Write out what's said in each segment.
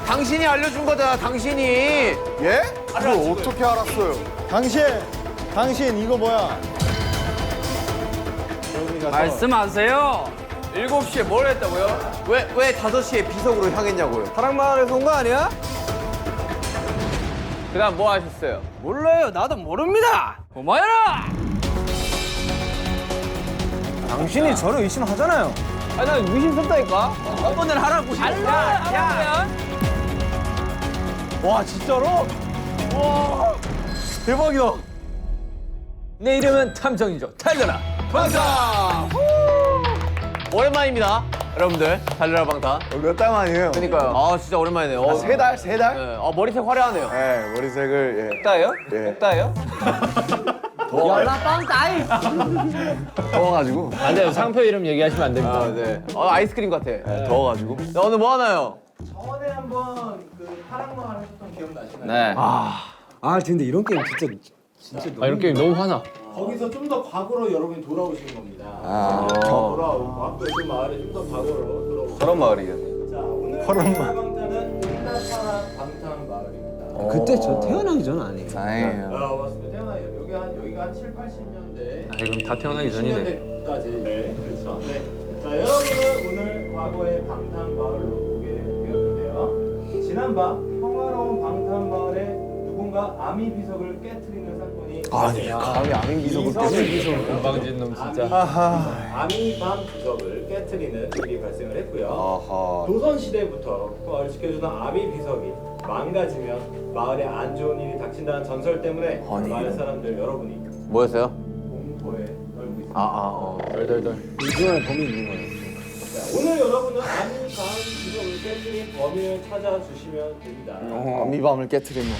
당신이 알려준 거잖아, 당신이. 예? 그걸 어떻게 알았어요? 당신 이거 뭐야? 말씀하세요. 7시에 뭘 했다고요? 왜 5시에 비석으로 향했냐고요? 사랑마을에서 온 거 아니야? 그 다음 뭐 하셨어요? 몰라요. 나도 모릅니다. 고마워라. 당신이 저를 의심하잖아요. 아니 나 의심스럽다니까. 한 번은 하라고. 야. 와 진짜로? 와 대박이다. 내 이름은 탐정이죠. 달려라. 방탄! 오랜만입니다, 여러분들. 달려라 방탄. 몇 달 만이에요? 그러니까요. 아, 진짜 오랜만이네요. 세 달? 세 달? 네. 머리색 화려하네요. 네, 머리색을 따요? 예. 따요? 더워가지고. 안 돼요. 상표 이름 얘기하시면 안 됩니다. 아, 네. 아이스크림 같아. 네, 더워가지고. 네, 오늘 뭐 하나요? 저번에 한번 그 파랑마을 하셨던 기억나시나요? 네. 아 근데 이런 게임 진짜 이런 게임 너무 화나. 거기서 좀 더 과거로 여러분이 돌아오시는 겁니다. 아. 돌아오고 앞으로 그 마을에 좀 더 과거로 돌아오고. 그런 마을이겠네. 자 오늘 방탄은 인나파라 방탄 마을입니다. 그때 저 태어나기 전 아니에요. 다행이에요. 맞습니다. 태어나요. 여기가 한 7, 80년대. 아 그럼 다 태어나기 전이네. 90년대까지. 네, 그렇죠. 네. 자 여러분은 오늘 과거의 방탄 마을로 오게 되었는데요. 지난밤 평화로운 방탄 마을에 누군가 아미 비석을 깨트리는 사건이 아니, 감히 아민 비석을 깨지. 건방진 놈 진짜. 아미밤 비석을 깨트리는 일이 발생을 했고요. 아하. 조선 시대부터 마을을 지켜주던 아미 비석이 망가지면 마을에 안 좋은 일이 닥친다는 전설 때문에 아니. 마을 사람들 여러분이 뭐였어요? 공포에 떨고 있습니다. 덜덜덜. 이중에 범이 있는 거예요. 자, 오늘 여러분은 아미밤 비석을 깨트린 범인을 찾아주시면 됩니다. 아미밤을 깨트리면.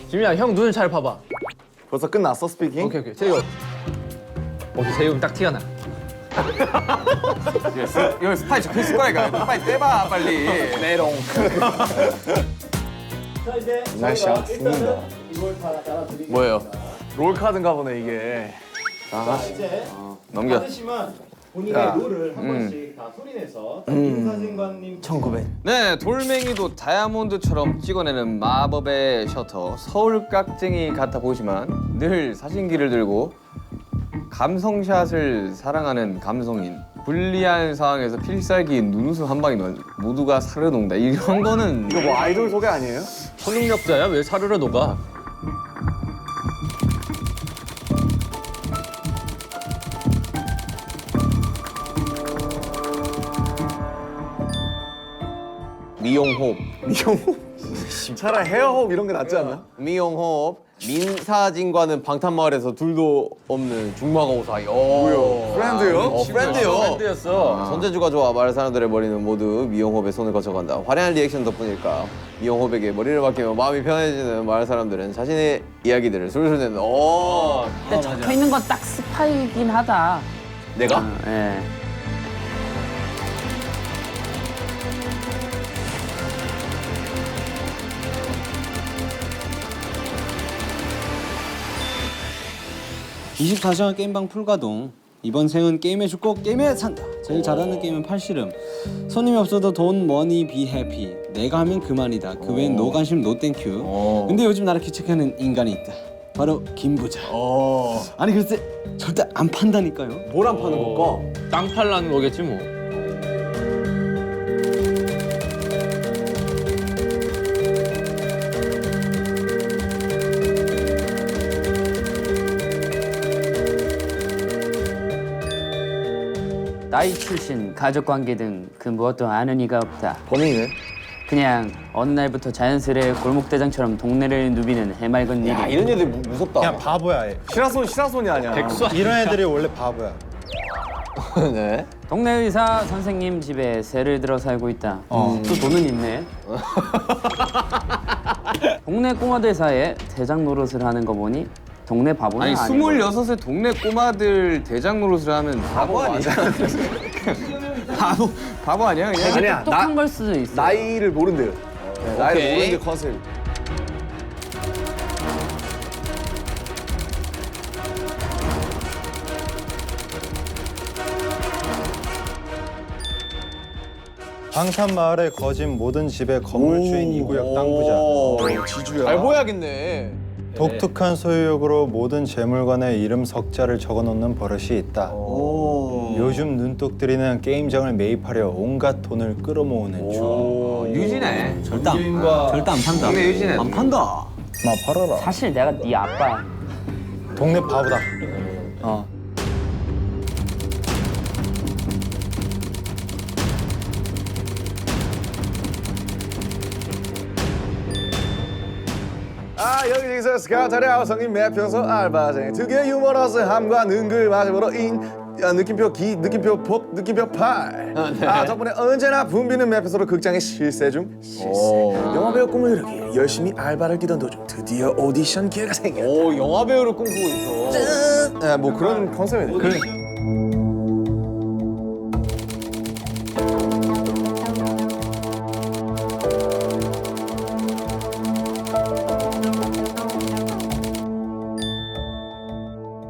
지민아 형 눈을 잘 봐봐. 벌써 끝났어, 스피킹? 오케이 제이홉. 오케이 제이홉 딱 티가 나. 여기 스파이 적혀있을 거니까 빨리 떼봐, 빨리. 메롱. 자 이제 날씨야, 저희가 죽는다. 일단은 이걸 다 따라드리겠습니다. 뭐예요? 롤카드인가 보네, 이게. 자 이제 넘겨. 받으시면 본인의 룰을 한 번씩 다 소리내서 민사진관님 1900. 네, 돌멩이도 다이아몬드처럼 찍어내는 마법의 셔터 서울깍쟁이 같아 보이지만 늘 사진기를 들고 감성샷을 사랑하는 감성인 불리한 상황에서 필살기인 눈웃음 한 방이 모두가 사르르 녹는다. 이런 거는 이거 뭐 아이돌 소개 아니에요? 초능력자야? 왜 사르르 녹아? 미용호흡. 차라리 헤어호흡 이런 게 낫지 않나? 미용호흡. 민사진과는 방탄마을에서 둘도 없는 중마고 사이. 뭐요? 프렌드요? 프렌드요. 밴드였어. 손재주가 좋아 마을 사람들의 머리는 모두 미용호흡에 손을 거쳐간다. 화려한 리액션 덕분일까 미용호흡에게 머리를 맡기며 마음이 편해지는 마을 사람들은 자신의 이야기들을 술술 내는. 오. 근데 적혀 있는 건 딱 스파이긴 하다. 내가? 예. (24시간) 게임방 풀가동. 이번 생은 게임에 죽고 게임에 산다. 제일 잘하는 게임은 팔씨름. 손님이 없어도 돈 머니 비 해피. 내가 하면 그만이다. 그 외엔 노 관심 노 땡큐. 근데 요즘 나를 귀책하는 인간이 있다. 바로 김부자. 아니 글쎄 절대 안 판다니까요. 뭘 안 파는 걸까? 땅 팔라는 거겠지 뭐. 나이, 출신, 가족관계 등 그 무엇도 아는 이가 없다. 범인이네. 그냥 어느 날부터 자연스레 골목대장처럼 동네를 누비는 해맑은 일이. 야 이런 애들 무섭다. 그냥 바보야. 얘. 시라손이 아니야. 이런 애들이 원래 바보야. 네. 동네 의사 선생님 집에 새를 들어 살고 있다. 또 돈은 있네. 동네 꼬마들 사이에 대장 노릇을 하는 거 보니 동네 바보는 아니 아니고. 26의 동네 꼬마들 대장 노릇을 하면 바보 아니야? 바보 아니야 그냥? 아니야. 똑똑한 걸 수도 있어. 나이를 모른대요. 네, 나이를 오케이. 모르는 게 컨셉. 방탄마을에 거진 모든 집의 건물주인 이구역 땅 부자. 지주야. 잘 보여야겠네. 독특한 소유욕으로 모든 재물관에 이름 석자를 적어놓는 버릇이 있다. 요즘 눈독들이는 게임장을 매입하려 온갖 돈을 끌어모으는 중. 유진해. 절대 안 판다. 동네 유진해. 안 판다. 마 팔아라. 사실 내가 네 아빠야. 동네 바보다. 여기서 스카타리아 성인 매표소 알바생 특유의 유머러스함과 능글맞음으로 느낌표 기, 느낌표 복, 느낌표 팔. 덕분에 언제나 붐비는 매표소로 극장에 실세 중. 영화배우 꿈을 이루기 열심히 알바를 뛰던 도중 드디어 오디션 기회가 생겼다. 오 영화 배우를 꿈꾸고 있어. 뭐 그런 컨셉이네.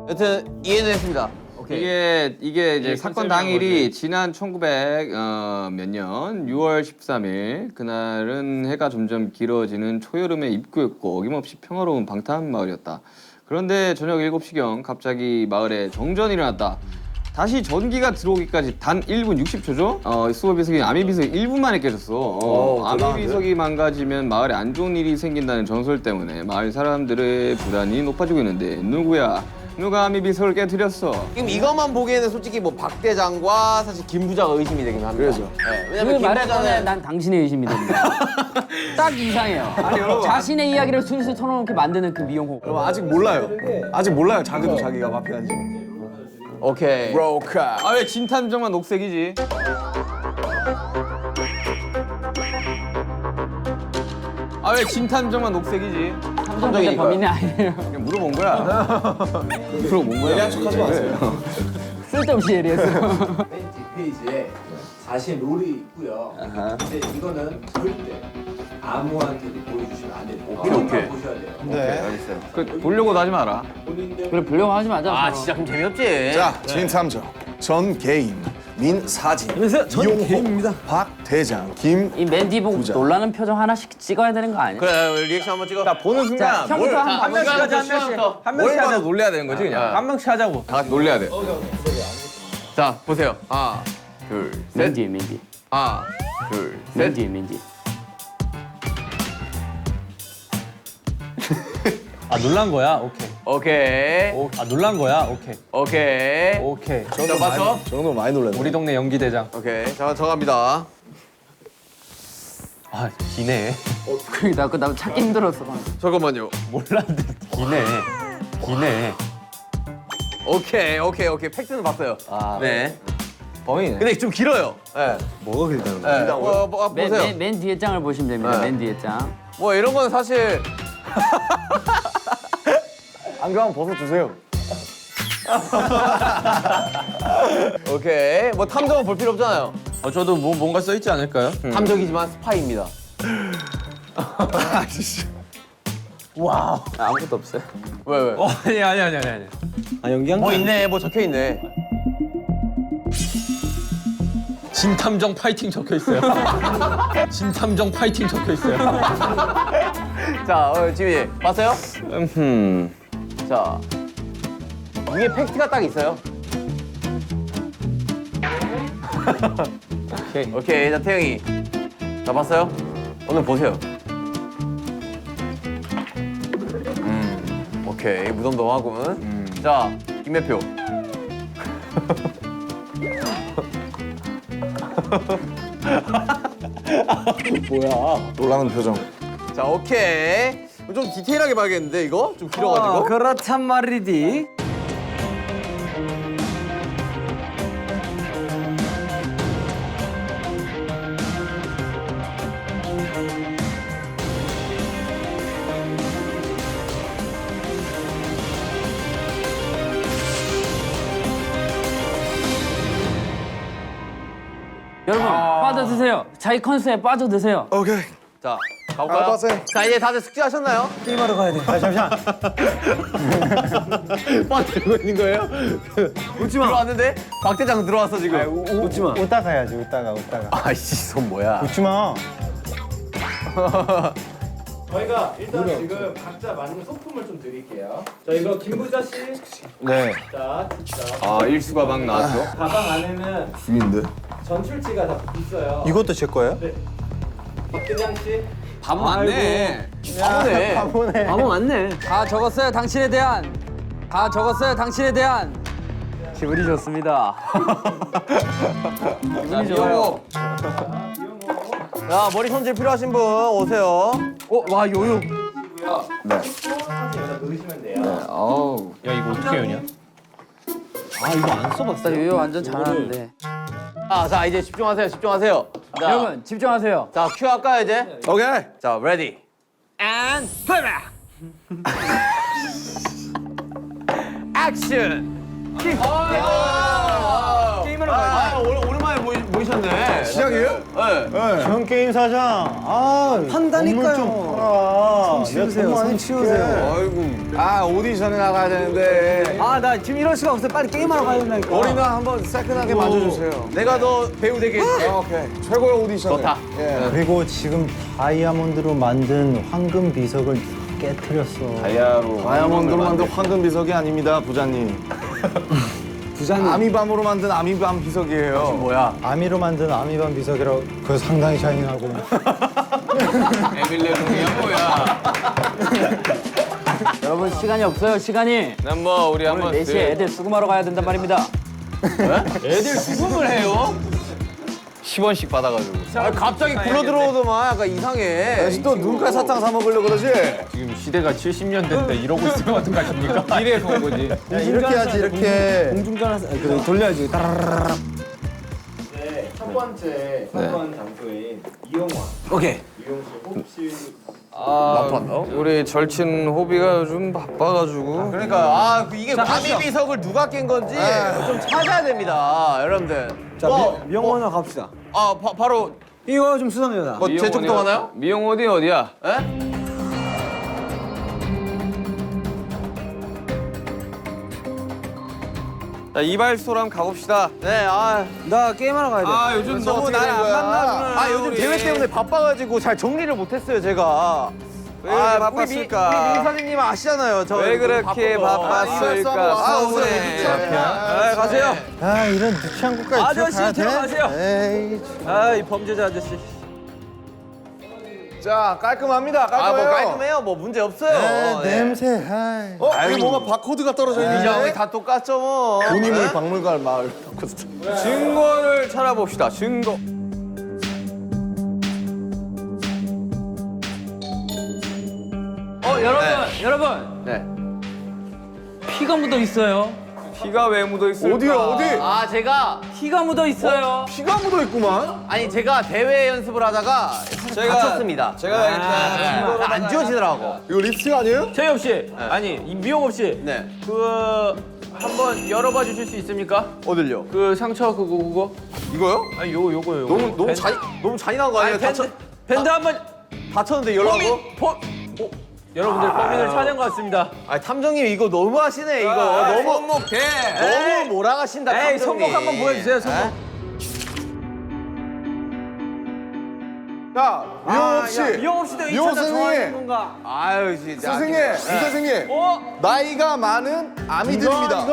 여튼 이해는 했습니다. 이게 이제 사건 당일이 지난 1900 몇 년 6월 13일 그날은 해가 점점 길어지는 초여름의 입구였고 어김없이 평화로운 방탄 마을이었다. 그런데 저녁 7시경 갑자기 마을에 정전이 일어났다. 다시 전기가 들어오기까지 단 1분 60초죠? 수호 비석이 아미 비석이 1분 만에 깨졌어. 아미 비석이 망가지면 마을에 안 좋은 일이 생긴다는 전설 때문에 마을 사람들의 불안이 높아지고 있는데 누구야? 누가 아미 비석을 깨뜨렸어? 지금 이것만 보기에는 솔직히 뭐 박 대장과 사실 김 부자가 의심이 되긴 합니다. 그래서. 네, 그 왜냐면 김 말에 꺼내 부자는 난 당신의 의심이 됩니다. 딱 이상해요. 자신의 이야기를 술술 털어놓게 만드는 그 미용호. 여러분 아직 몰라요. 아직 몰라요. 자기도 자기가 마피아인지. 오케이. 브로카. 아 왜 진탐정만 녹색이지? 아 왜 진탐정만 녹색이지? 탐정인데 범인이 아니에요. 그냥 물어본 거야. 물어본 거야. 예리한 척하지 마세요. 쓸데없이 예리했어. 맨 뒷페이지에 자신 롤이 있고요. 근데 이거는 절대 아무한테도 보여주시면 안 돼요. 오케이. 보셔야 돼요. 네. 그 보려고도 하지 마라. 본인들 그래 불려고 하지 마자. 아 진짜 그럼 재미없지. 자, 진탐정 전개인 민사진 전 개인입니다. 박 대장 김. 이 맨디 보고 부자. 놀라는 표정 하나씩 찍어야 되는 거 아니야? 그래 우리 리액션 한번 찍어. 자 보는 순간 자, 형부터 한번 한 명씩 하자 한 명씩. 한 명씩 하자 놀래야 되는 거지 그냥. 한 명씩 하자고. 다 같이 놀래야 돼. 자 보세요. 하나 둘 셋. 맨디. 하나 둘 셋. 맨디. 아 놀란 거야? 오케이. 오케이. 아 놀란 거야? 오케이. 오케이. 오케이. 자 봤어? 저 정도 많이 놀랐네. 우리 동네 연기 대장. 오케이. 자 정합니다. 아 기네. 나 찾기 힘들었어. 잠깐만요. 몰랐는데 기네. 기네. 오케이. 팩트는 봤어요. 네. 범인이네. 근데 좀 길어요. 네. 뭐가 길다는 네. 보세요. 맨 뒤에 장을 보시면 됩니다. 네. 맨 뒤에 장. 뭐 이런 건 사실 안경 한번 벗어주세요. 오케이. 뭐 탐정은 볼 필요 없잖아요. 저도 뭐 뭔가 써 있지 않을까요? 탐정이지만 스파이입니다. 아무것도 없어요. 왜? 아니. 아 연기한 뭐 거. 있네. 뭐 적혀 있네. 진탐정 파이팅 적혀 있어요. 진탐정 파이팅 적혀 있어요. 자, 지민이 봤어요? 자, 위에 팩트가 딱 있어요. 오케이. 자, 태영이. 자, 봤어요? 오늘 보세요. 오케이. 무덤덤하군. 자, 김매표. 놀라는 표정. 자, 오케이. 좀 디테일하게 봐야겠는데 이거 좀 길어가지고. 그렇단 말이디. 여러분 빠져드세요. 자기 컨셉에 빠져드세요. 오케이. 자, 가볼까요? 알바생. 자, 이제 다들 숙제하셨나요? 게임하러 가야 돼. 아, 잠시만. 빠 들고 있는 거예요? 웃지 마. 들어왔는데 박대장 들어왔어 지금. 웃지 마. 웃다 가야지. 웃다가. 아이씨, 손 뭐야? 웃지 마. 저희가 일단 지금 각자 만든 소품을 좀 드릴게요. 자, 이거 김부자 씨. 네. 자, 아 일수가 막 나왔어. 가방 안에는 죽인데. 전출지가 다 있어요. 이것도 제 거예요? 네. 박대장 씨. 바보 맞네. 바보네. 바보 맞네. 다 적었어요. 당신에 대한. 다 적었어요. 당신에 대한. 기분이 좋습니다. 기분이 좋아요. 야, 머리 손질 필요하신 분 오세요. 와 요요. 네. 사진 여기다 넣으시면 돼요. 어우. 야 이거 어떻게 여냐? 나 요요 완전 잘하는데. 자, 이제 집중하세요. 집중하세요. 자, 여러분 집중하세요. 자, 큐 할까요 이제? 오케이. 자, 레디. And play. 액션. 게임으로 오랜만에 모이셨네. 시작이에요? 네. 전 게임 사장. 아, 판다니까요. 좀 팔아. 손 치우세요. 아이고. 오디션에 나가야 되는데. 아, 나 지금 이럴 수가 없어. 빨리 게임하러 가야 된다니까. 머리는 한번 새끈하게 만져주세요. 내가 너 배우 되게 해줄게. 오케이. 최고의 오디션. 좋다. 예. 그리고 지금 다이아몬드로 만든 황금 비석을 깨트렸어. 다이아몬드로 만든 황금 비석이 아닙니다, 부자님. 부자님. 아미밤으로 만든 아미밤 비석이에요. 뭐야? 아미로 만든 아미밤 비석이라고. 그거 상당히 샤이닝하고. 에밀레공이야 뭐야. 여러분 시간이 없어요. 시간이. 난 뭐 우리 오늘 한번 4시에 애들 수금하러 가야 된단 말입니다. 애들 수금을 해요? 10원씩 받아가지고. 갑자기 굴러 들어오더만 약간 이상해. 또 눈깔 사탕 사 먹으려고 그러지? 지금 시대가 70년대인데 이러고 있으면 어떡하십니까? 이래서 온 거지. 이렇게 해야지, 이렇게. 공중전화 그 돌려야지. 네, 첫 번째 사건 장소인 이용화. 오케이. 이용 씨, 호흡 씨. 우리 절친 호비가 요즘 바빠가지고. 그러니까 이게 아미 비석을 누가 깬 건지 좀 찾아야 됩니다, 여러분들. 자, 미영원으로 갑시다. 바로 이거 좀 수상해요. 뭐 제쪽도 가나요? 미용 어디야? 에? 자 이발소랑 가봅시다. 네, 나 게임하러 가야 돼. 아 요즘 너무 날 안 만나주는. 요즘 대회 때문에 바빠가지고 잘 정리를 못했어요, 제가. 왜 그렇게 바빴을까? 우리 민사님 아시잖아요. 저 왜 그렇게 바쁜 거. 바빴을까? 서운해. 가세요. 아, 이런 유치한 것까지 아저씨 들어가세요. 에이, 아이 범죄자 아저씨. 자, 깔끔합니다. 깔끔해요. 뭐 깔끔해요. 뭐 문제 없어요. 네. 냄새. 아이. 여기 뭔가 바코드가 떨어져 이장이 있는데? 다 똑같죠 뭐. 본인을 박물관 마을. 증거를 찾아봅시다. 증거. 여러분. 네. 피가 묻어 있어요. 피가 왜 묻어 있을까? 어디요, 어디? 제가 피가 묻어 있어요. 피가 묻어 있구만. 제가 대회 연습을 하다가 다쳤습니다. 제가 일단 안 지워지더라고. 이거 립스틱 아니에요? 최엽 씨. 아니 미용업 씨. 네. 한번 열어봐 주실 수 있습니까? 어딜요? 그 상처 그거. 이거요? 아니 요거요. 너무 잔인한 거 아니에요? 밴드 한번 다쳤는데 열라고? 여러분들 범인을 찾은 것 같습니다. 탐정님 이거 너무 하시네 이거. 너무 손목대. 너무 몰아가신다. 에이 탐정님. 손목 한번 보여주세요. 손목. 자, 미용업 씨. 미용업 씨도 이 미용 차자 좋아하는 선생님. 건가? 아유 진짜. 선생님, 이 선생님. 나이가 많은 아미들입니다.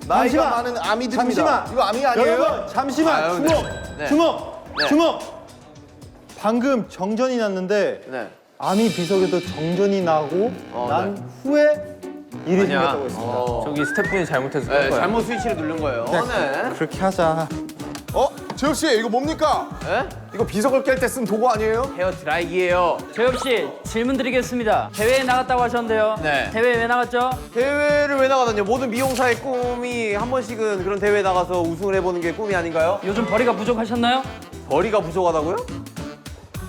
나이가 잠시만. 많은 아미들입니다. 잠시만. 이거 아미 아니에요? 여러분, 잠시만. 아유, 주목. 네. 주목. 네. 주목. 방금 정전이 났는데 네. 아미 비석에도 정전이 나고 난 네. 후에 일이 생겼다고 했습니다. 저기 스태프분이 잘못해서 네, 잘못 스위치를 누른 거예요. 네. 그렇게 하자. 재혁 씨 이거 뭡니까? 네? 이거 비석을 깰 때 쓴 도구 아니에요? 헤어 드라이기예요. 재엽 씨 질문 드리겠습니다. 대회에 나갔다고 하셨는데요. 네. 대회 왜 나갔죠? 대회를 왜 나가다뇨? 모든 미용사의 꿈이 한 번씩은 그런 대회에 나가서 우승을 해보는 게 꿈이 아닌가요? 요즘 벌이가 부족하셨나요? 벌이가 부족하다고요?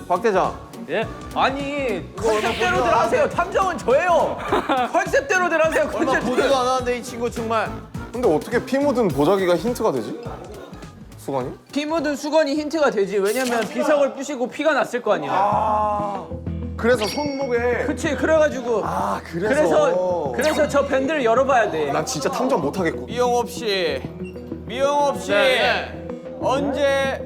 박 대장. 예. 아니 컨셉대로들 하세요. 탐정은 저예요. 컨셉대로들 하세요. 얼마 보지도 않았는데 이 친구 정말. 근데 어떻게 피 묻은 보자기가 힌트가 되지? 수건이? 피 묻은 수건이 힌트가 되지. 왜냐면 비석을 부시고 피가 났을 거 아니야. 그래서 손목에 그치. 그래가지고 그래서 저 밴드를 열어봐야 돼. 난 진짜 탐정 못하겠고. 미용업 씨, 미용업 씨 언제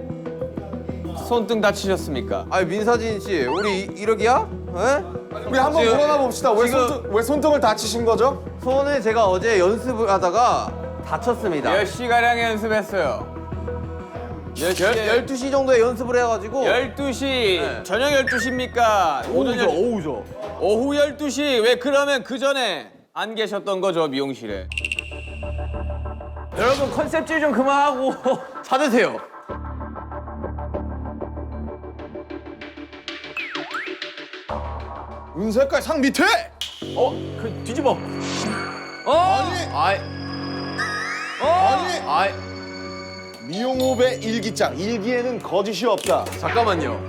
손등 다치셨습니까? 아니 민사진 씨, 우리 이러기야? 예? 우리 한번 지금- 물어나 봅시다. 왜 손등을 다치신 거죠? 손을 제가 어제 연습을 하다가 다쳤습니다. 몇 시가량 연습했어요? 12시 정도에 연습을 해가지고 12시 저녁 12시입니까? 오후죠. 오후 12시 왜 그러면 그 전에 안 계셨던 거죠 미용실에? 여러분 컨셉질 좀 그만하고 찾으세요. 은색깔 상 밑에! 그 뒤집어. 아니! 아니! 아이 미용업의 일기장. 일기에는 거짓이 없다. 잠깐만요.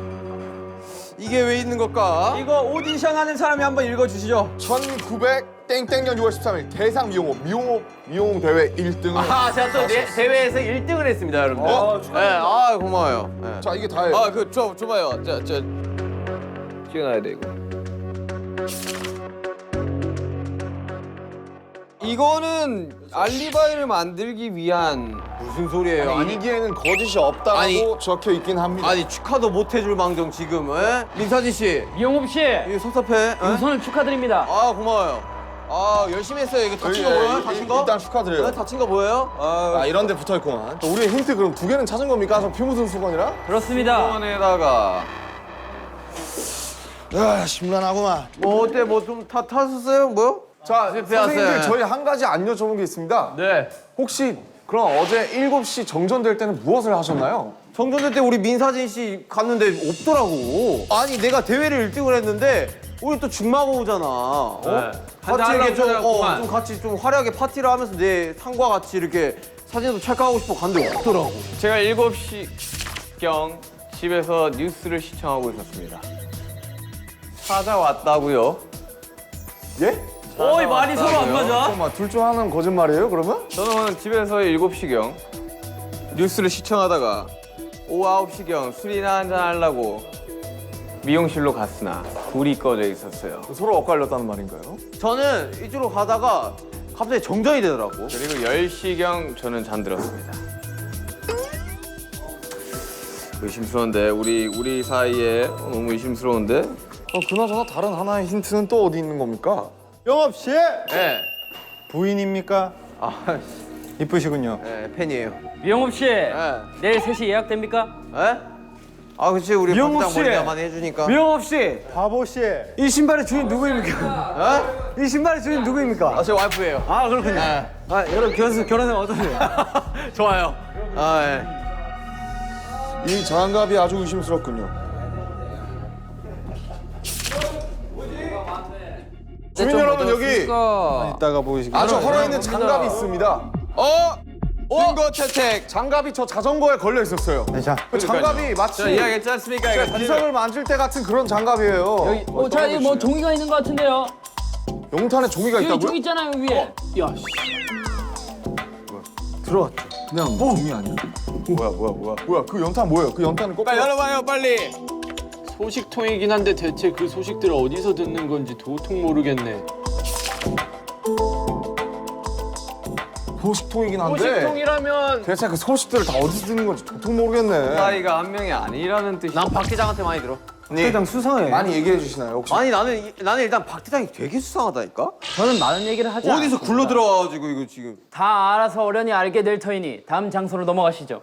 이게 왜 있는 걸까? 이거 오디션 하는 사람이 한번 읽어주시죠. 1900 땡땡년 6월 13일 대상 미용 대회 1등을. 아 제가 또 대회에서 1등을 했습니다, 여러분들. 네, 아 고마워요. 네. 자 이게 다예요. 아 그 줘봐요. 저 찍어놔야 돼 이거. 이거는 알리바이를 만들기 위한 무슨 소리예요? 아니 일기에는 거짓이 없다고 아니. 적혀 있긴 합니다. 아니 축하도 못 해줄 망정 지금. 에? 민사진 씨, 이용업 씨 이거 섭섭해. 에? 우선은 축하드립니다. 아 고마워요. 아 열심히 했어요. 이거 다친 거 보여요? 다친 거? 일단 축하드려요. 네, 다친 거 보여요? 아 이런 데 붙어 있구만. 우리의 힌트 그럼 2개는 찾은 겁니까? 저 피 묻은 수건이라? 그렇습니다. 수건에다가 아 심란하구만. 뭐 어때? 뭐 좀 탔었어요? 뭐요? 자 실패했어요. 선생님들 저희 한 가지 안 여쭤본 게 있습니다. 네. 혹시 그럼 어제 7시 정전될 때는 무엇을 하셨나요? 정전될 때 우리 민사진 씨 갔는데 없더라고. 아니 내가 대회를 1등을 했는데 우리 또 중마고 오잖아. 어? 같이 이렇게 좀 같이 좀 화려하게 파티를 하면서 내 상과 같이 이렇게 사진도 찰칵하고 싶어 갔는데 없더라고. 제가 7시경 집에서 뉴스를 시청하고 있었습니다. 찾아왔다고요? 예? 어이 말이 서로 안 맞아. 잠깐만 둘 중 하나는 거짓말이에요 그러면? 저는 집에서 7시경 뉴스를 시청하다가 오후 9시경 술이나 한잔 하려고 미용실로 갔으나 불이 꺼져 있었어요. 서로 엇갈렸다는 말인가요? 저는 이쪽으로 가다가 갑자기 정전이 되더라고. 그리고 10시경 저는 잠들었습니다. 의심스러운데 우리 사이에 너무 의심스러운데? 그나저나 다른 하나의 힌트는 또 어디 있는 겁니까? 영업 씨 네. 부인입니까? 아, 이쁘시군요. 네, 팬이에요. 이용업 씨 네. 내일 3시 예약됩니까? 에? 아, 그치 우리 미용국 박장 씨. 머리가 많이 해주니까. 이용업 씨 바보 씨. 이 신발의 주인 누구입니까? 이 신발의 주인 누구입니까? 아, 제 와이프예요. 아 그렇군요. 네. 아 여러분 결혼하면 어떠세요? 좋아요. 아, 예. 이 장갑이 아주 의심스럽군요. 주민 여러분 여기 이따가 보이시길. 아주 헐어있는 장갑이 있습니다. 증거 채택. 장갑이 저 자전거에 걸려 있었어요. 자, 그 장갑이 마치 저 이야기했지 않습니까? 이거 비석을 만질 때 같은 그런 장갑이에요. 자 이거 뭐 종이가 있는 것 같은데요. 용탄에 종이가 여기 있다고요? 종이 있잖아요 위에. 야 씨. 뭐야 그 연탄 뭐예요? 그 연탄은 꼭 열어봐요 빨리. 소식통이긴 한데 대체 그 소식들을 어디서 듣는 건지 도통 모르겠네. 소식통이긴 한데 소식통이라면 대체 그 소식들을 다 어디서 듣는 건지 도통 모르겠네. 사이가 한 명이 아니라는 뜻이. 난 박 대장한테 많이 들어. 대장 수상해. 많이 얘기해 주시나요 혹시? 아니 나는 일단 박 대장이 되게 수상하다니까. 저는 많은 얘기를 하지 어디서 않습니다. 굴러 들어와가지고 이거 지금. 다 알아서 어련히 알게 될 터이니 다음 장소로 넘어가시죠.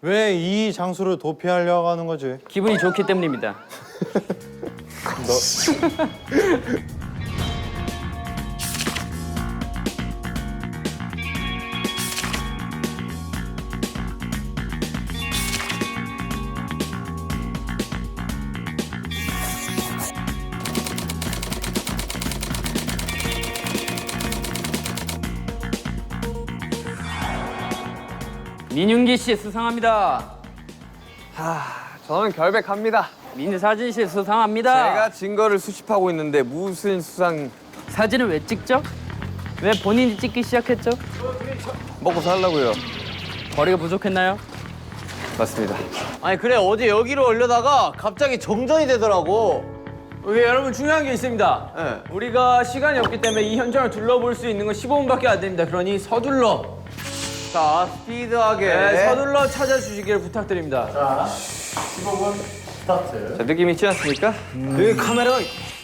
왜 이 장소를 도피하려고 하는 거지? 기분이 좋기 때문입니다. 민윤기 씨 수상합니다. 저는 결백합니다. 민사진 씨 수상합니다. 제가 증거를 수집하고 있는데 무슨 수상 사진을 왜 찍죠? 왜 본인이 찍기 시작했죠? 먹고 살라고요. 거리가 부족했나요? 맞습니다. 아니 그래 어제 여기로 올려다가 갑자기 정전이 되더라고. 오케이, 여러분 중요한 게 있습니다. 네. 우리가 시간이 없기 때문에 이 현장을 둘러볼 수 있는 건 15분밖에 안 됩니다. 그러니 서둘러, 자 스피드하게. 서둘러 찾아주시기를 부탁드립니다. 자, 15분 스타트. 자, 느낌 있지 않습니까? 여기 카메라가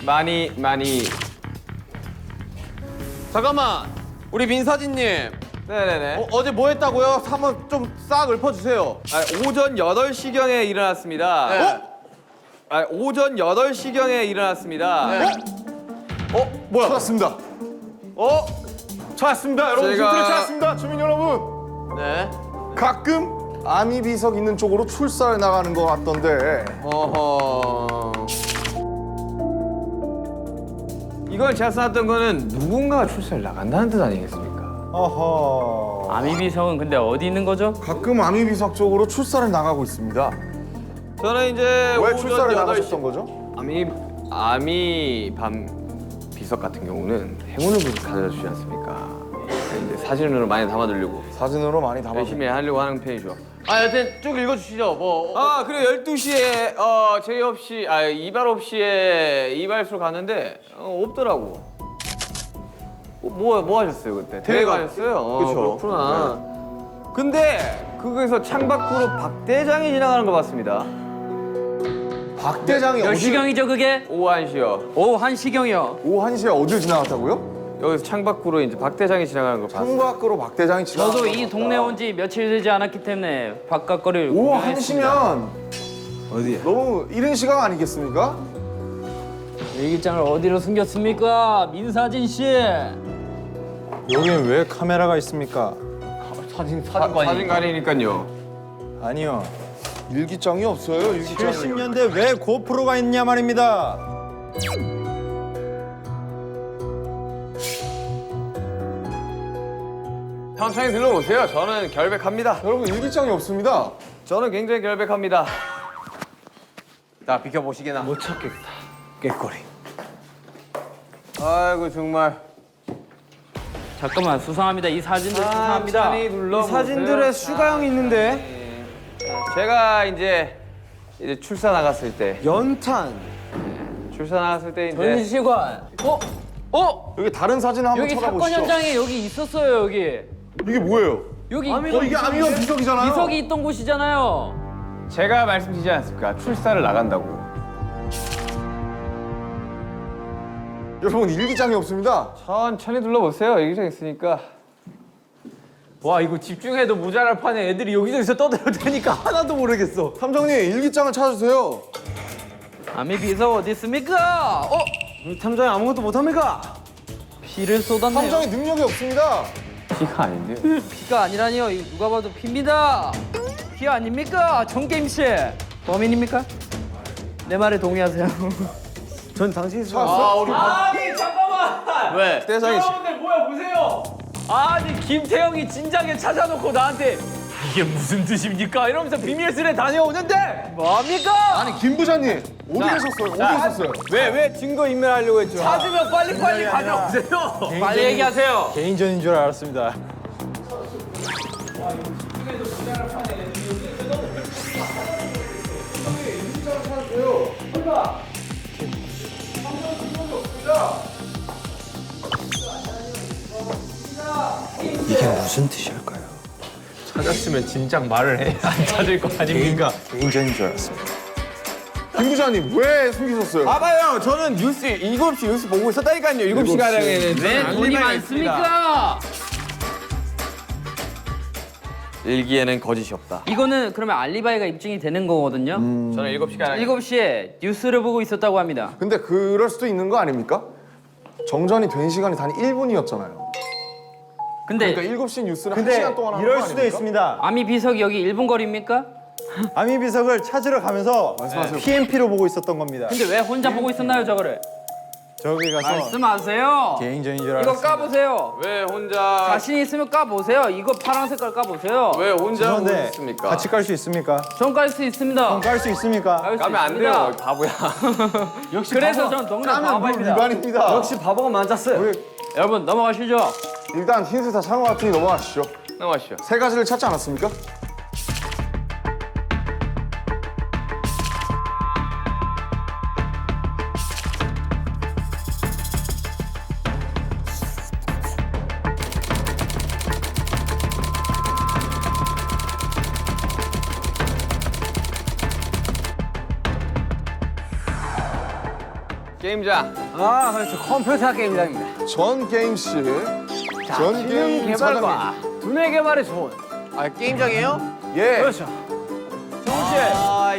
많이 잠깐만 우리 민사진님 네네네. 어제 뭐 했다고요? 한번 좀 싹 읊어주세요. 오전 8시경에 일어났습니다. 네. 오전 8시경에 일어났습니다. 뭐야? 찾았습니다. 찾았습니다 여러분. 제가- 힌트를 찾았습니다. 주민 여러분. 네. 가끔 아미 비석 있는 쪽으로 출사를 나가는 것 같던데. 어허. 이걸 제가 써놨던 거는 누군가가 출사를 나간다는 뜻 아니겠습니까? 어허. 아미비석은 근데 어디 있는 거죠? 가끔 아미 비석 쪽으로 출사를 나가고 있습니다. 저는 이제 왜 오전 출사를 8시 나가셨던 거죠? 아미 밤 비석 같은 경우는 행운을 가져다 주지 않습니까? 이제 사진으로 많이 담아두려고 사진으로 많이 담아. 열심히 하려고 하는 편이죠. 여튼 쭉 읽어주시죠. 뭐 그리고 12시에 제의 없이 이발 없이에 이발소로 갔는데 없더라고. 뭐 하셨어요 그때? 대회 가셨어요? 그쵸. 그렇구나. 근데 거기서 창밖으로 박 대장이 지나가는 거 봤습니다. 박 대장이 몇 어디? 시경이죠 그게? 오후 1시요. 오후 1시경이요. 오후 1시에 어딜 지나갔다고요? 여기서 창밖으로 이제 박 대장이 지나가는 거 봤어요. 창밖으로 박 대장이 지나갔. 저도 이 동네 온 지 며칠 되지 않았기 때문에 바깥 거리를 오후 구경했습니다. 1시면 어디에? 너무 이른 시간 아니겠습니까? 일기장을 어디로 숨겼습니까? 민사진 씨. 여긴 왜 카메라가 있습니까? 사진관이니까요. 아니요. 일기장이 없어요. 일기장이. 70년대 왜 고프로가 있냐 말입니다. 천천히 들러보세요. 저는 결백합니다. 여러분 일기장이 없습니다. 저는 굉장히 결백합니다. 자 비켜보시게나. 못 찾겠다. 깨꼬리. 아이고 정말. 잠깐만 수상합니다. 이 사진도 수상합니다. 천천히 눌러보세요. 사진들에 슈가형이 있는데. 제가 이제 출사 나갔을 때 연탄. 출사 나갔을 때 이제 전시관. 여기 다른 사진 한번 여기 사건 찾아보시죠. 현장에 여기 있었어요 여기. 이게 뭐예요? 여기 이게 아미가 비석이잖아요. 비석이 있던 곳이잖아요. 제가 말씀드리지 않습니까? 출사를 나간다고. 여러분 일기장이 없습니다. 천천히 둘러보세요. 여기저기 있으니까. 와, 이거 집중해도 모자랄 판에 애들이 여기저기서 떠들어대니까 하나도 모르겠어. 탐정님 일기장을 찾아주세요. 아미 비석 어디 있습니까? 우리 탐정이 아무것도 못합니까? 피를 쏟았네요. 탐정이 능력이 없습니다. 피가 아닌데요. 피가 아니라니요. 이거 누가 봐도 피입니다. 피 아닙니까? 정게임 씨. 범인입니까? 내 말에 동의하세요. 전 당신이 아니, 잠깐만! 왜? 대장이 여러분들 뭐야, 보세요! 아니, 김태형이 진작에 찾아놓고 나한테 이게 무슨 뜻입니까? 이러면서 비밀스레 다녀오는데 뭡니까? 아니 김 부장님 어디 계셨어요? 어디 계셨어요? 왜 증거 인멸하려고 했죠? 찾으면 빨리빨리 가져오세요. 빨리 얘기하세요. 개인전인 줄 알았습니다. 이게 무슨 뜻일까요? 찾았으면 진작 말을 해. 안 찾을 거 아닙니까? 개인전인 줄 알았습니다. 김 부장님 왜 숨기셨어요? 봐봐요. 저는 뉴스 7시 뉴스 보고 있었다니까요. 7시가량에는 왜 돈이 많습니까? 일기에는 거짓이 없다. 이거는 그러면 알리바이가 입증이 되는 거거든요. 저는 7시가량 7시에 뉴스를 보고 있었다고 합니다. 근데 그럴 수도 있는 거 아닙니까? 정전이 된 시간이 단 1분이었잖아요. 근데 그러니까 7시 뉴스를 근데 1시간 동안 하는 이럴 거 수도 아닙니까? 있습니다. 아미 비석이 여기 1분 거리입니까? 아미 비석을 찾으러 가면서 PMP로 보고 있었던 겁니다. 근데 왜 혼자 보고 있었나요, 저거를? 저기 가서 말씀하세요. 개인전인 줄 이거 알았습니다. 까보세요. 왜 혼자 자신 있으면 까보세요. 이거 파란 색깔 까보세요. 왜 혼자 죄송한데 오셨습니까? 같이 깔 수 있습니까? 전 깔 수 있습니다. 깔 수 있습니까? 깔 수 까면 안 있습니다. 돼요, 바보야. 역시 그래서 전 동네 바보입니다. 위반입니다. 역시 바보가 맞았어요. 여러분 넘어가시죠. 일단 힌트 다 참은 것 같으니 넘어가시죠. 넘어가시죠. 세 가지를 찾지 않았습니까? 게임장. 아, 그렇죠. 컴퓨터 게임장입니다. 전 게임씨. 전 게임 개발과 두뇌 개발에 좋은. 아 게임장이에요? 예. 그렇죠. 정국 씨.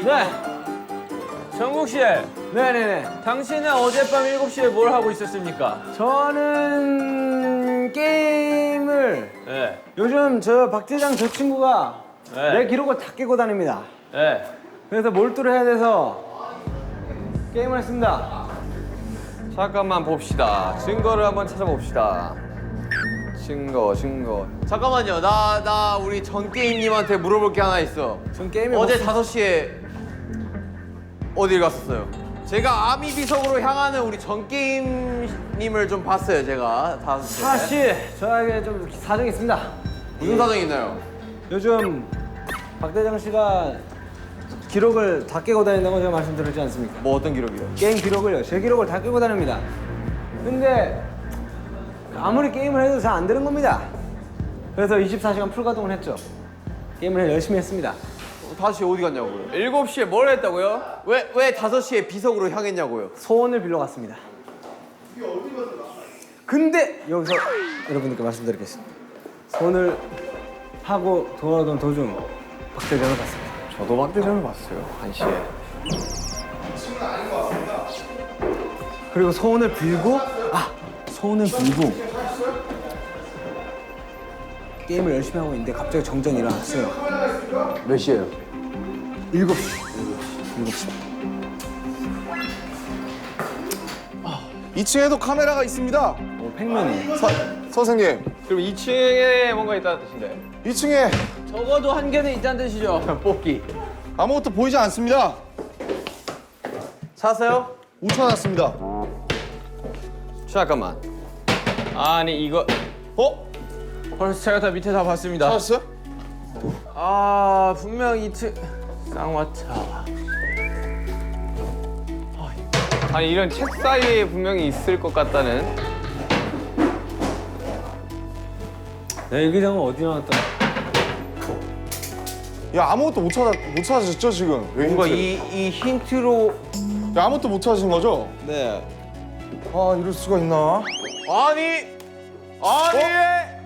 네. 정국 씨. 네네네. 당신은 어젯밤 7시에 뭘 하고 있었습니까? 저는 게임을 네. 요즘 저 박대장 저 친구가 네. 내 기록을 다 깨고 다닙니다. 네. 그래서 몰두를 해야 돼서 게임을 했습니다. 잠깐만 봅시다. 증거를 한번 찾아봅시다. 증거. 잠깐만요. 나 우리 전 게임님한테 물어볼 게 하나 있어. 전 게임이 어제 5시에 어딜 갔었어요? 제가 아미 비석으로 향하는 우리 전 게임님을 좀 봤어요. 제가 5시에. 사실 저에게 좀 사정이 있습니다. 무슨 사정이 있나요? 요즘 박대장 씨가 기록을 다 깨고 다닌다고 제가 말씀드렸지 않습니까? 뭐 어떤 기록이요? 게임 기록을요. 제 기록을 다 깨고 다닙니다. 근데 아무리 게임을 해도 잘 안 되는 겁니다. 그래서 24시간 풀가동을 했죠. 게임을 열심히 했습니다. 5시에 어디 갔냐고요? 7시에 뭘 했다고요? 왜 5시에 비석으로 향했냐고요? 소원을 빌러 갔습니다. 근데 여기서 여러분들께 말씀드리겠습니다. 소원을 하고 돌아오던 도중 박대장을 봤습니다. 저도 박대장을 봤어요. 1시에. 그리고 소원을 빌고 소원을 빌고 게임을 열심히 하고 있는데 갑자기 정전이 일어났어요. 몇 시에요? 7시. 2층에도 카메라가 있습니다. 팩맨이. 선생님, 그럼 2층에 뭔가 있다는 뜻인데. 2층에 적어도 한 개는 있다는 뜻이죠. 뽑기. 아무것도 보이지 않습니다. 찾았어요? 못 찾았습니다. 잠깐만. 아니 이거 벌써 제가 다 밑에 다 봤습니다. 찾았어요? 아, 분명 2층 쌍화차. 아니 이런 책 사이에 분명히 있을 것 같다는. 내 일기장은 어디 나왔다? 야, 아무것도 못 찾으셨죠 지금? 왜 뭔가 힌트? 이 힌트로 야, 아무것도 못 찾으신 거죠? 네. 아, 이럴 수가 있나? 아니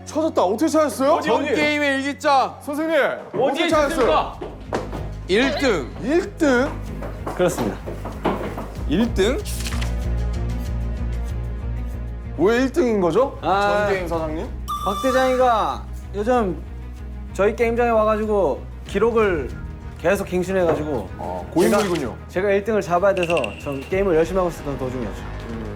찾았다. 어떻게 찾았어요? 전 게임의 일기장 선생님, 어디에 어떻게 찾았어요? 있습니까? 1등 1등? 그렇습니다. 1등? 왜 1등인 거죠? 아. 전 게임 사장님? 박대장이가 요즘 저희 게임장에 와가지고 기록을 계속 갱신해가지고 고인물이군요. 제가 1등을 잡아야 돼서 전 게임을 열심히 하고 있었던 도중이었죠.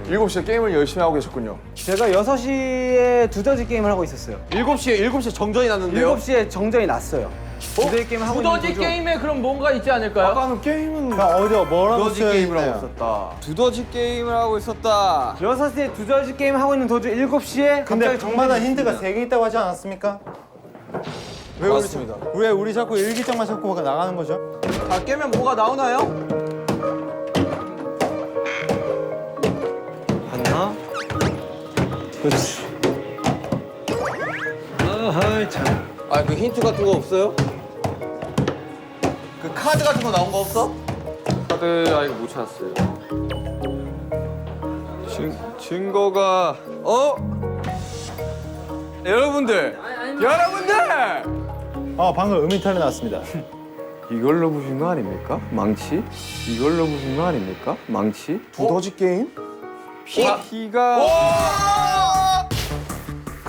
7시에 게임을 열심히 하고 계셨군요. 제가 6시에 두더지 게임을 하고 있었어요. 7시에 정전이 났는데요. 7시에 정전이 났어요. 두더지 게임을 하고 있는 두더지 도중 게임에 그럼 뭔가 있지 않을까요? 아까는 게임은 어디요? 뭐라고 두더지 쓰여 게임을 하고 있나요? 있었다. 두더지 게임을 하고 있었다. 6시에 두더지 게임을 하고 있는 도중 7시에 근데 갑자기 방마다 정전이 힌트가 있습니다. 3개 있다고 하지 않았습니까? 맞습니다. 왜 우리 자꾸 일기장만 자꾸 나가는 거죠? 다 깨면 뭐가 나오나요? 봤나? 그렇지. 아하이 참. 아 그 힌트 같은 거 없어요? 그 카드 같은 거 나온 거 없어? 카드 아직 못 찾았어요. 증거가 여러분들 방금 음이탈이 났습니다. 이걸로 부신 거 아닙니까? 망치? 이걸로 부신 거 아닙니까? 망치? 두더지 게임? 피가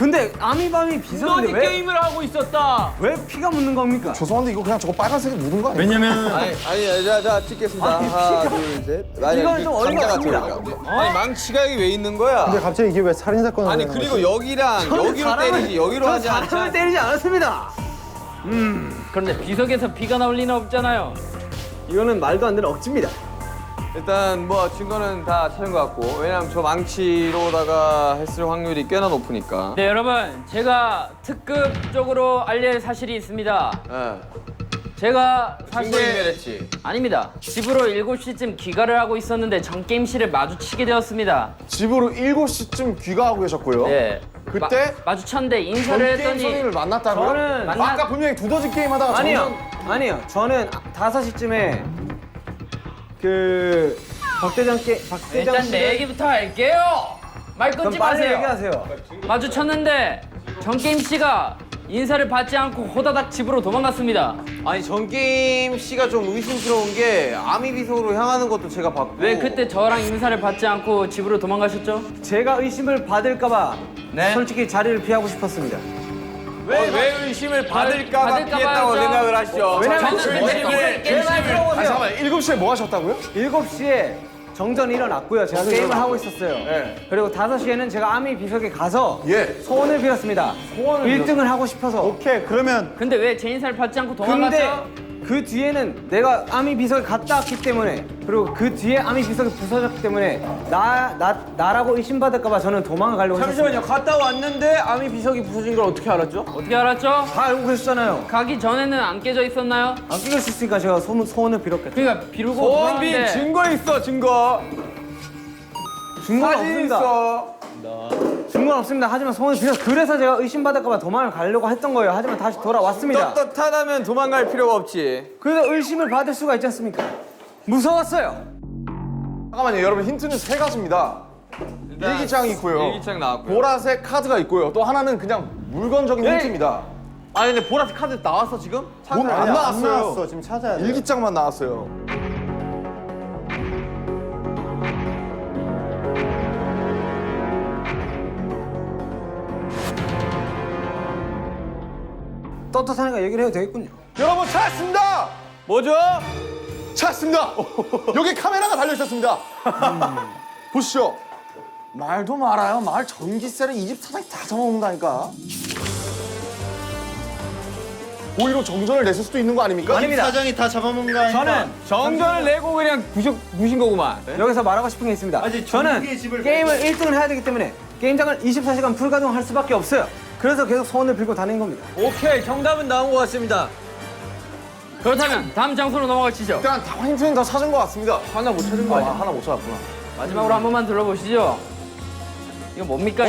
근데 아미밤이 너니 비서인데 게임을 하고 있었다. 왜 피가 묻는 겁니까? 죄송한데 이거 그냥 저거 빨간색에 묻은 거 아니에요? 왜냐면 아니 자 찍겠습니다. 하나 둘 셋. 아니, 이건 좀 어이가 없습니다. 아니 망치가 여기 왜 있는 거야? 근데 갑자기 이게 왜 살인 사건을 아니 하는 그리고 여기랑 여기로 때리지 여기로 하지 사람을 않잖아. 때리지 않았습니다. 그런데 비석에서 피가 나올 리는 없잖아요. 이거는 말도 안 되는 억지입니다. 일단 뭐 증거는 다 찾은 것 같고 왜냐면 저 망치로다가 했을 확률이 꽤나 높으니까. 네 여러분 제가 특급 쪽으로 알릴 사실이 있습니다. 제가 사실 인멸했지. 아닙니다. 집으로 7시쯤 귀가를 하고 있었는데 전 게임실을 마주치게 되었습니다. 집으로 7시쯤 귀가하고 계셨고요. 네. 그때 마주쳤는데 전 인사를 게임 했더니 선생님을 만났다고요? 저는 아까 분명히 두더지 게임 하다가 아니요. 저는 5시쯤에 그 박대장 일단 씨 내 얘기부터 할게요. 말 끊지 빨리 마세요. 얘기하세요. 마주쳤는데 전게임 씨가 인사를 받지 않고 호다닥 집으로 도망갔습니다. 아니 전게임 씨가 좀 의심스러운 게 아미 비석으로 향하는 것도 제가 봤고. 왜 그때 저랑 인사를 받지 않고 집으로 도망가셨죠? 제가 의심을 받을까봐 솔직히 자리를 피하고 싶었습니다. 왜 의심을 받을까봐 받을까 피했다고 봐요. 생각을 하시죠? 왜냐면 아니 잠깐만 7시에 뭐 하셨다고요? 7시에 정전이 일어났고요. 제가 게임을 하고 있었어요. 그리고 5시에는 제가 아미 비석에 가서 소원을 빌었습니다. 1등을 하고 싶어서. 오케이 그러면 근데 왜 제 인사를 받지 않고 근데 도망갔죠? 그 뒤에는 내가 아미 비석에 갔다 왔기 때문에 그리고 그 뒤에 아미 비석이 부서졌기 때문에 나라고 의심받을까봐 저는 도망을 가려고 했었어요. 갔다 왔는데 아미 비석이 부서진 걸 어떻게 알았죠? 어떻게 알았죠? 다 알고 계셨잖아요. 가기 전에는 안 깨져 있었나요? 안 끼겠으니까 제가 소원을 빌었겠죠. 그러니까 비르고 소원 빈 도망갔는데 증거 있어 증거. 증거는 사진 없습니다. 있어. 증거는 없습니다. 하지만 소원을 빌어서 그래서 제가 의심받을까봐 도망을 가려고 했던 거예요. 하지만 다시 돌아왔습니다. 떳떳하다면 도망갈 필요가 없지. 그래서 의심을 받을 수가 있지 않습니까? 무서웠어요. 잠깐만요 여러분 힌트는 3가지입니다. 일기장이 있고요. 일기장 나왔고요. 보라색 카드가 있고요. 또 하나는 그냥 물건적인 힌트입니다. 아니 근데 보라색 카드 나왔어 지금? 안 나왔어요. 나왔어. 지금 찾아야 돼. 일기장만 나왔어요. 떳떳하니까 얘기를 해도 되겠군요. 여러분 찾았습니다. 뭐죠? 찾았습니다. 여기 카메라가 달려 있었습니다. 보시죠. 말도 말아요. 말 전기세를 이 집 사장이 다 잡아먹는다니까. 오히려 정전을 냈을 수도 있는 거 아닙니까? 아닙니다. 사장이 다 잡아먹는 거 아니야? 저는 정전을 내고 그냥 부신 거구만. 여기서 말하고 싶은 게 있습니다. 저는 게임을 1등을 해야 되기 때문에 게임장을 24시간 불가동할 수밖에 없어요. 그래서 계속 소원을 빌고 다니는 겁니다. 오케이 정답은 나온 것 같습니다. 그렇다면 다음 장소로 넘어가시죠. 일단 다 힌트는 다 찾은 것 같습니다. 하나 못 찾은 거 아니야? 하나 못 찾았구나. 마지막으로 한 번만 들어보시죠. 이거 뭡니까?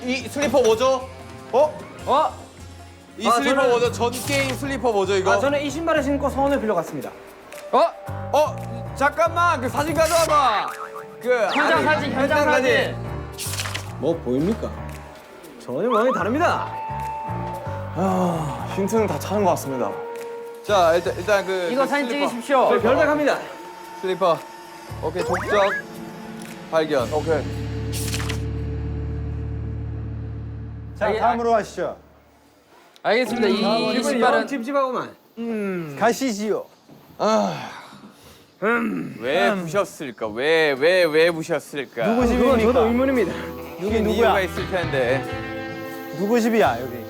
이 슬리퍼 뭐죠? 이 슬리퍼 저는- 뭐죠? 전 게임 슬리퍼 뭐죠 이거? 저는 이 신발을 신고 소원을 빌려 갔습니다. 잠깐만 그 사진 가져와봐. 현장 사진. 뭐 보입니까? 전혀 모양이 다릅니다. 힌트는 다 찾은 것 같습니다. 자 일단 그 이거 사진 슬리퍼. 찍으십시오. 저희 별백합니다. 슬리퍼. 오케이 족적 발견. 오케이. 자 다음으로 하시죠. 알겠습니다. 이 기분이 신발은 영 찝찝하구만. 가시지요. 왜 부셨을까? 왜 부셨을까? 누구 그건 집입니까? 저도 의문입니다. 여기 이유가 누구야? 있을 텐데. 누구 집이야 여기?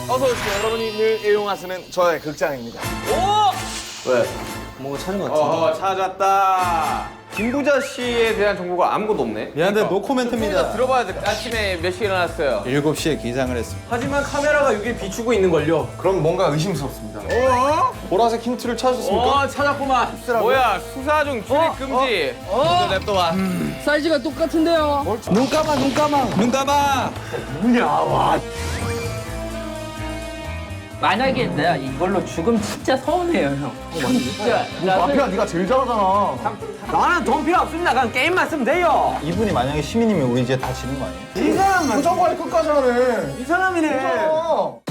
어서 오십시오. 여러분이 늘 애용하시는 저의 극장입니다. 뭔가 찾은 것 같은데. 찾았다. 김부자 씨에 대한 정보가 아무것도 없네. 미안한데 노 코멘트입니다. 들어봐야 돼. 아침에 몇 시에 일어났어요? 7시에 기상을 했습니다. 하지만 카메라가 여기 비추고 있는 걸요. 그럼 뭔가 의심스럽습니다. 보라색 힌트를 찾으셨습니까? 찾았구만. 뭐야 수사 중 출입 금지. 먼저 냅둬봐. 사이즈가 똑같은데요. 눈 감아. 만약에 내가 이걸로 죽으면 진짜 서운해요, 형. 진짜. 마피아 네가 제일 잘하잖아. 나는 돈 필요 없습니다. 그냥 게임만 쓰면 돼요. 이분이 만약에 시민이면 우리 이제 다 지는 거 아니에요? 이 사람만 무조건 끝까지 하네. 이 사람이네. 괜찮아.